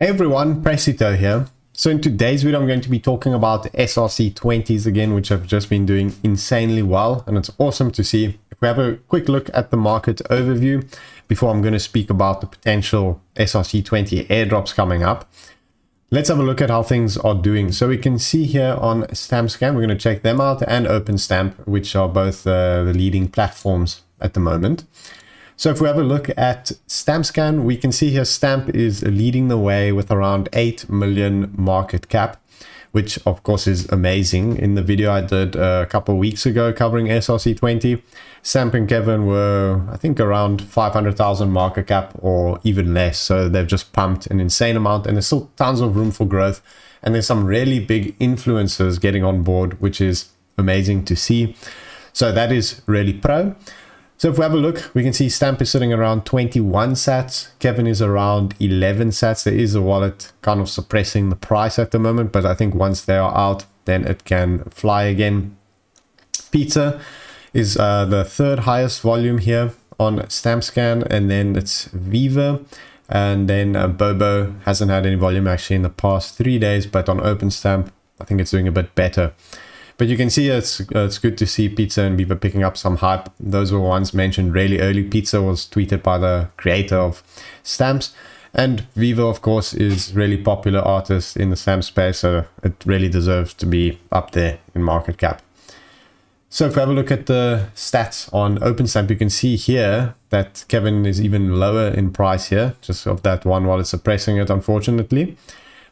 Hey everyone, Pressito here. So in today's video, I'm going to be talking about the SRC20s again, which have just been doing insanely well. And it's awesome to see. If we have a quick look at the market overview before I'm going to speak about the potential SRC20 airdrops coming up. Let's have a look at how things are doing. So we can see here on StampScan, we're going to check them out, and OpenStamp, which are both the leading platforms at the moment. So if we have a look at StampScan, we can see here Stamp is leading the way with around 8 million market cap, which of course is amazing. In the video I did a couple of weeks ago covering SRC20, Stamp and Kevin were, I think, around 500,000 market cap or even less. So they've just pumped an insane amount, and there's still tons of room for growth. And there's some really big influencers getting on board, which is amazing to see. So that is really pro. So if we have a look, we can see Stamp is sitting around 21 sats. Kevin is around 11 sats. There is a wallet kind of suppressing the price at the moment, but I think once they are out, then it can fly again. Pizza is the third highest volume here on StampScan, and then it's Viva. And then Bobo hasn't had any volume actually in the past 3 days, but on OpenStamp, I think it's doing a bit better. But you can see it's good to see Pizza and Viva picking up some hype. Those were ones mentioned really early. Pizza was tweeted by the creator of Stamps. And Viva, of course, is really popular artist in the stamp space. So it really deserves to be up there in market cap. So if we have a look at the stats on OpenStamp, you can see here that Kevin is even lower in price here. Just of that one while it's suppressing it, unfortunately.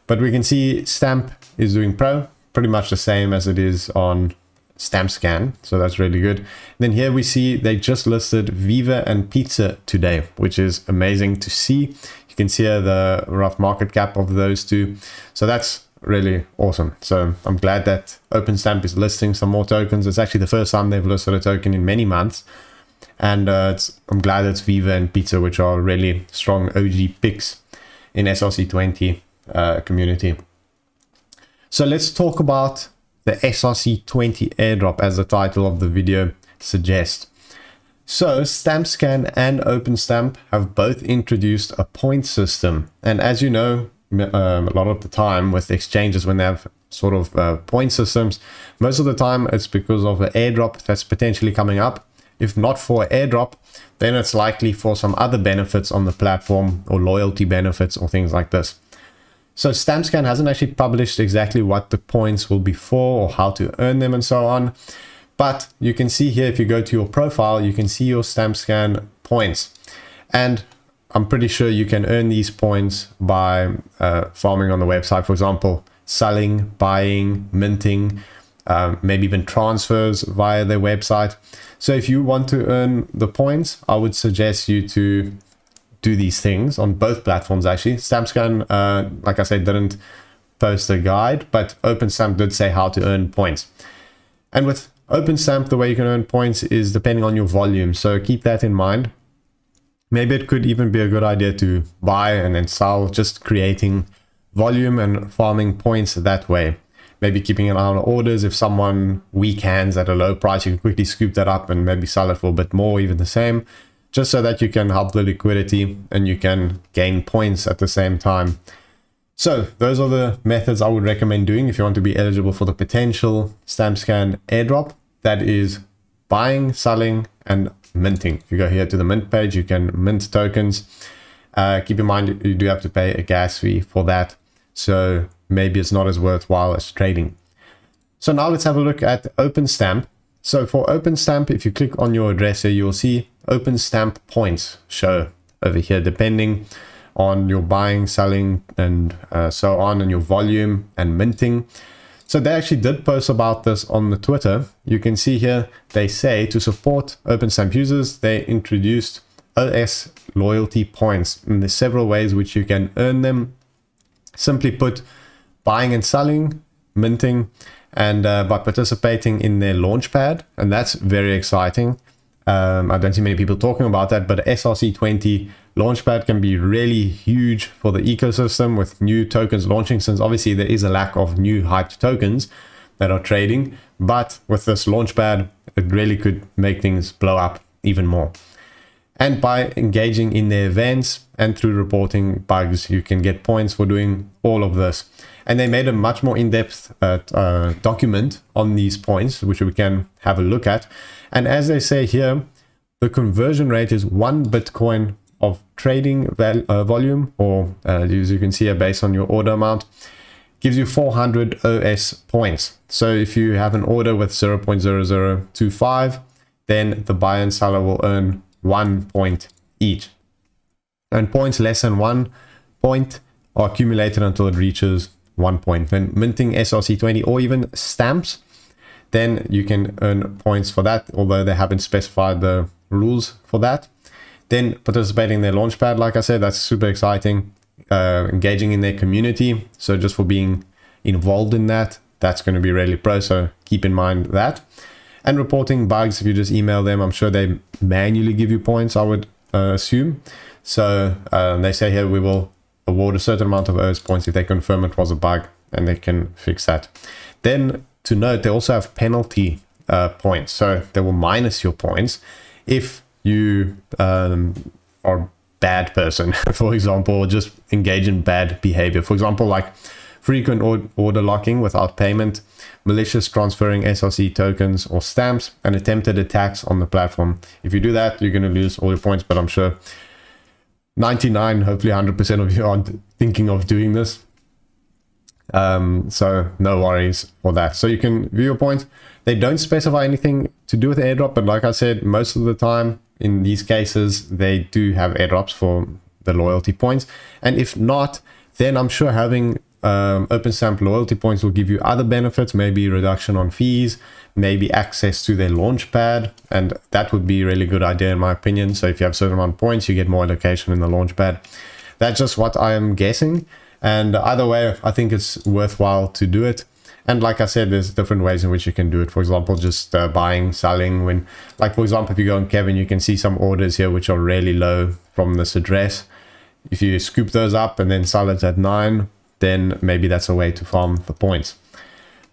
But we can see Stamp is doing pro. Pretty much the same as it is on StampScan, so that's really good. Then here we see they just listed Viva and Pizza today, which is amazing to see. You can see here the rough market cap of those two, so that's really awesome. So I'm glad that OpenStamp is listing some more tokens. It's actually the first time they've listed a token in many months, and I'm glad it's Viva and Pizza, which are really strong OG picks in SRC20 community. So let's talk about the SRC20 airdrop, as the title of the video suggests. So StampScan and OpenStamp have both introduced a point system. And as you know, a lot of the time with exchanges, when they have sort of point systems, most of the time it's because of an airdrop that's potentially coming up. If not for airdrop, then it's likely for some other benefits on the platform or loyalty benefits or things like this. So StampScan hasn't actually published exactly what the points will be for or how to earn them and so on. But you can see here, if you go to your profile, you can see your StampScan points. And I'm pretty sure you can earn these points by farming on the website. For example, selling, buying, minting, maybe even transfers via their website. So if you want to earn the points, I would suggest you to do these things on both platforms. Actually, StampScan, like I said, didn't post a guide, but OpenStamp did say how to earn points. And with OpenStamp, the way you can earn points is depending on your volume, so keep that in mind. Maybe it could even be a good idea to buy and then sell, just creating volume and farming points that way. Maybe keeping an eye on orders. If someone weak hands at a low price, you can quickly scoop that up and maybe sell it for a bit more, even the same, just so that you can help the liquidity and you can gain points at the same time. So those are the methods I would recommend doing if you want to be eligible for the potential StampScan airdrop. That is buying, selling, and minting. If you go here to the mint page, you can mint tokens. Keep in mind you do have to pay a gas fee for that, so maybe it's not as worthwhile as trading. So now let's have a look at OpenStamp. So for OpenStamp, if you click on your address here, you'll see OpenStamp points show over here, depending on your buying, selling, and so on, and your volume and minting. So they actually did post about this on the Twitter. You can see here, they say to support OpenStamp users, they introduced OS loyalty points. And there's several ways which you can earn them. Simply put, buying and selling, minting, and by participating in their Launchpad, and that's very exciting. I don't see many people talking about that, but SRC20 Launchpad can be really huge for the ecosystem with new tokens launching, since obviously there is a lack of new hyped tokens that are trading. But with this Launchpad, it really could make things blow up even more. And by engaging in their events and through reporting bugs, you can get points for doing all of this. And they made a much more in-depth document on these points, which we can have a look at. And as they say here, the conversion rate is 1 Bitcoin of trading volume, or as you can see here, based on your order amount, gives you 400 OS points. So if you have an order with 0.0025, then the buyer and seller will earn 1 point each. And points less than 1 point are accumulated until it reaches 1 point. When minting SRC20 or even stamps, then you can earn points for that, although they haven't specified the rules for that. Then participating in their Launchpad, like I said, that's super exciting. Engaging in their community, so just for being involved in that, that's going to be really pro, so keep in mind that. And reporting bugs, if you just email them, I'm sure they manually give you points, I would assume. So they say here, we will award a certain amount of OS points if they confirm it was a bug, and they can fix that. Then to note, they also have penalty points, so they will minus your points if you are bad person, for example, or just engage in bad behavior. For example, like frequent order locking without payment, malicious transferring SRC tokens or stamps, and attempted attacks on the platform. If you do that, you're going to lose all your points, but I'm sure 99, hopefully 100% of you aren't thinking of doing this. So no worries for that. So you can view your points. They don't specify anything to do with the airdrop, but like I said, most of the time in these cases, they do have airdrops for the loyalty points. And if not, then I'm sure having OpenStamp loyalty points will give you other benefits, maybe reduction on fees, maybe access to their Launchpad, and that would be a really good idea in my opinion. So if you have a certain amount of points, you get more allocation in the Launchpad. That's just what I am guessing. And either way, I think it's worthwhile to do it. And like I said, there's different ways in which you can do it. For example, just buying, selling. When, like for example, if you go on Kevin, you can see some orders here which are really low from this address. If you scoop those up and then sell it at 9, then maybe that's a way to farm the points.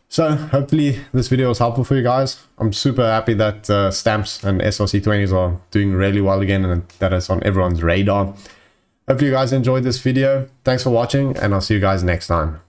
So hopefully this video was helpful for you guys. I'm super happy that stamps and SRC20s are doing really well again, and that is on everyone's radar. Hopefully you guys enjoyed this video. Thanks for watching, and I'll see you guys next time.